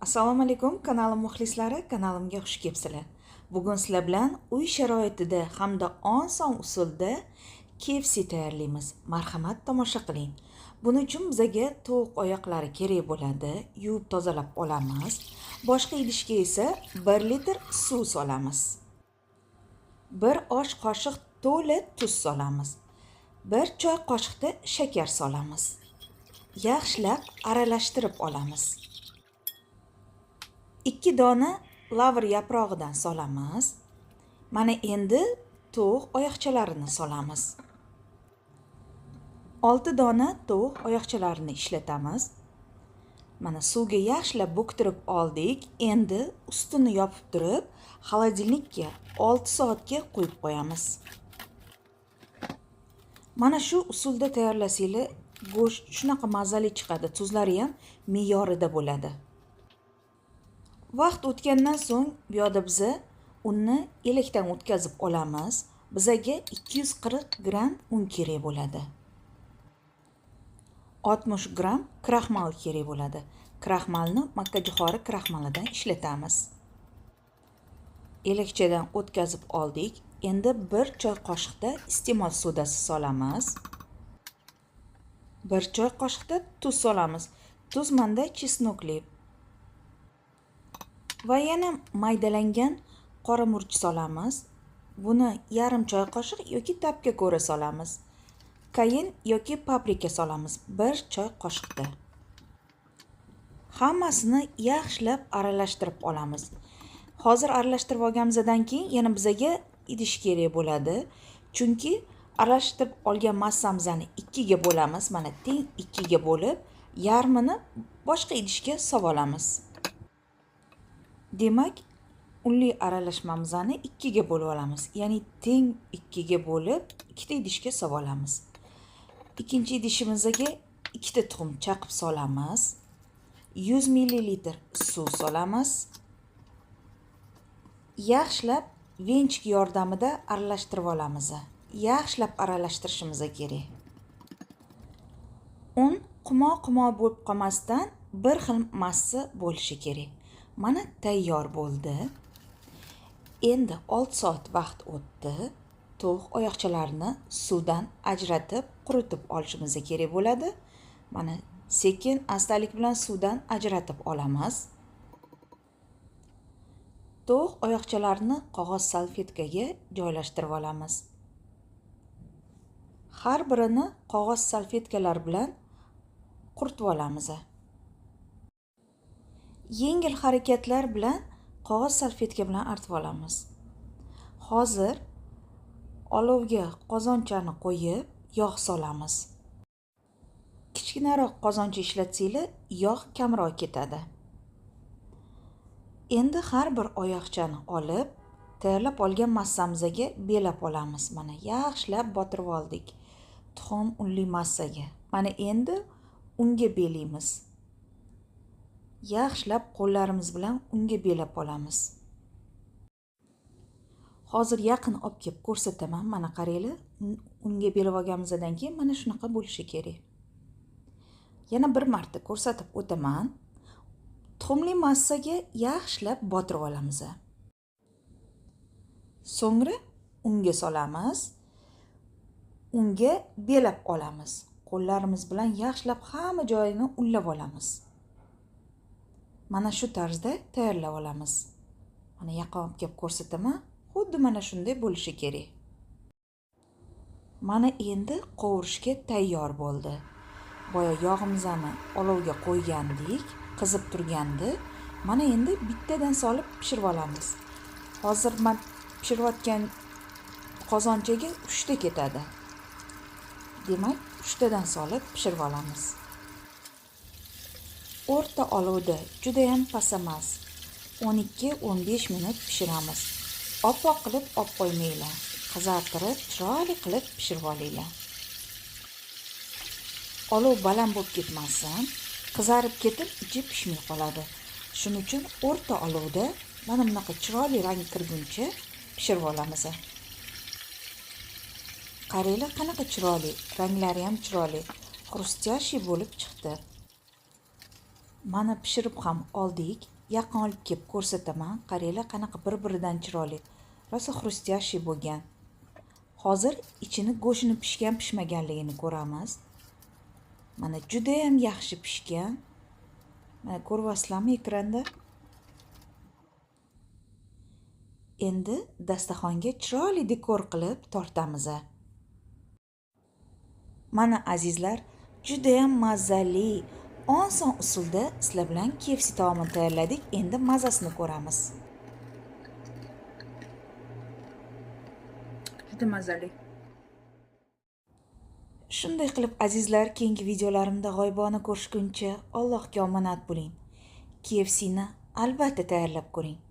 Assalomu alaykum kanalim muxlislari, kanalimga xush kelibsizlar. Bugun sizlar bilan uy sharoitida hamda oson usulda KFC tayyorlaymiz. Marhamat tomosha qiling. Buning uchun bizga tovuq oyoqlari kerak bo'ladi. Yuvib tozalab olamiz. Boshqa idishga esa 1 litr suv solamiz. 1 osh qoshiq to'la tuz solamiz. 1 choy qoshiqda shakar solamiz. Yaxshilab aralashtirib olamiz. 2 dona lavr yaprog'idan solamiz. Mana endi tovuq oyoqchalarini solamiz. 6 dona tovuq oyoqchalarini ishlatamiz. Mana suvga yaxshilab bo'ktirib oldik. Endi ustini yopib turib, xolodilnikka 6 soatga qo'yib qo'yamiz. Mana shu usulda tayyorlasanglar, go'sht shunaqa mazali chiqadi. Tuzlari ham me'yorida bo'ladi. Vaqt o'tgandan so'ng bu yerda biz unni elakdan o'tkazib olamiz. Bizaga 240 gram un kerak bo'ladi. 60 gram kraxmal kerak bo'ladi. Kraxmalni makkajo'xori kraxmalidan ishlatamiz. Elakchadan o'tkazib oldik. Endi 1 choy qoshiqda iste'mol sodasi solamiz. 1 choy qoshiqda tuz solamiz. Tuz manda chesnokli. Va yana maydalangan qora murch solamiz. Buni yarim choy qoshiq yoki tapga ko'ra solamiz. Kayin yoki paprika solamiz 1 choy qoshiqda. Hammasini yaxshilab aralashtirib olamiz. Hozir aralashtirib olganimizdan keyin yana bizga idish kerak bo'ladi. Chunki aralashtirib olgan massamizni 2 ga bo'lamiz. Mana teng 2 ga bo'lib, yarmini boshqa idishga solib olamiz. Demak, unli aralashmamizni 2 ga bo'lib olamiz. Ya'ni teng 2 ga bo'lib, ikkita idishga solib olamiz. Ikkinchi idishimizga 2 ta tuxum chaqib solamiz. 100 ml suv solamiz. Yaxshilab venchik yordamida aralashtirib olamiz. Yaxshilab aralashtirishimiz kerak. Un qumo-qumo bo'lib qolmasdan bir xil massa bo'lishi kerak. Mana tayyor bo'ldi. Endi 6 soat vaqt o'tdi. Tovuq oyoqchalarini suvdan ajratib, quritib olishimiz kerak bo'ladi. Mana sekin, astalik bilan suvdan ajratib olamiz. Tovuq oyoqchalarini qog'oz salfetkaga joylashtirib olamiz. Har birini qog'oz salfetkalar bilan quritib olamiz. Yengil harakatlar bilan qog'oz salfetka bilan artib olamiz. Hozir olovga qozonchani qo'yib, yog' solamiz. Kichkinaroq qozoncha ishlatsanglar, yog' kamroq ketadi. Endi har bir oyoqchani olib, tayyorlab olgan massamizga belab olamiz. Mana yaxshilab botirib oldik. Tuxum unli massaga. Mana endi unga belaymiz. Yaxshilab qo'llarimiz bilan unga belab olamiz. Hozir yaqin olib kelib ko'rsataman. Mana qaranglar, unga belab olganimizdan keyin mana shunaqa bo'lishi kerak. Yana bir marta ko'rsatib o'taman. Tuxumli massaga yaxshilab botirib olamiz. So'ngra unga solamiz. Unga belab olamiz. Qo'llarimiz bilan yaxshilab hamma joyini unlab olamiz. Mana shu tarzda tayyorlab olamiz. Mana yaqin olib kelib ko'rsataman. Xuddi mana shunday bo'lishi kerak. Mana endi qovurishga tayyor bo'ldi. Boya yog'imizni olovga qo'ygandik, qizib turgandi. Mana endi bittadan solib pishirib olamiz. Hozir men pishirayotgan qozonchaga 3 ta ketadi. Demak, 3 tadan solib pishirib olamiz. O'rta olovda juda ham past emas. 12-15 minut pishiramiz. Oppoq qilib olib qo'ymanglar. Qizartirib, chiroyli qilib pishirib olinglar. Olov baland bo'lib ketmasin, qizarib ketib, ichi pishmay qoladi. Shuning uchun o'rta olovda mana bunaqa chiroyli rang kirguncha pishirib olamiz. Qaranglar qanaqa chiroyli, ranglari ham chiroyli, xrustyashi bo'lib chiqdi. Mana pishirib ham oldik. yaqin olib kelib ko'rsataman. Qaranglar, qanaqa bir-biridan chiroyli. Rosa xrustyashi bo'lgan. Hozir ichini go'shtini pishgan-pishmaganligini ko'ramiz. Mana juda ham yaxshi pishgan. Mana ko'ryapsizlarmi ekranda? Endi dasturxonga chiroyli dekor qilib tortamiz. Mana azizlar, juda ham mazali, oson usulda sizlar bilan KFC taomini tayyorladik. Endi mazasini ko'ramiz. Juda mazali. Shunday qilib azizlar, keyingi videolarimda g'oyibona ko'rishguncha Allohga omonat bo'ling. KFC ni albatta tayyorlab ko'ring.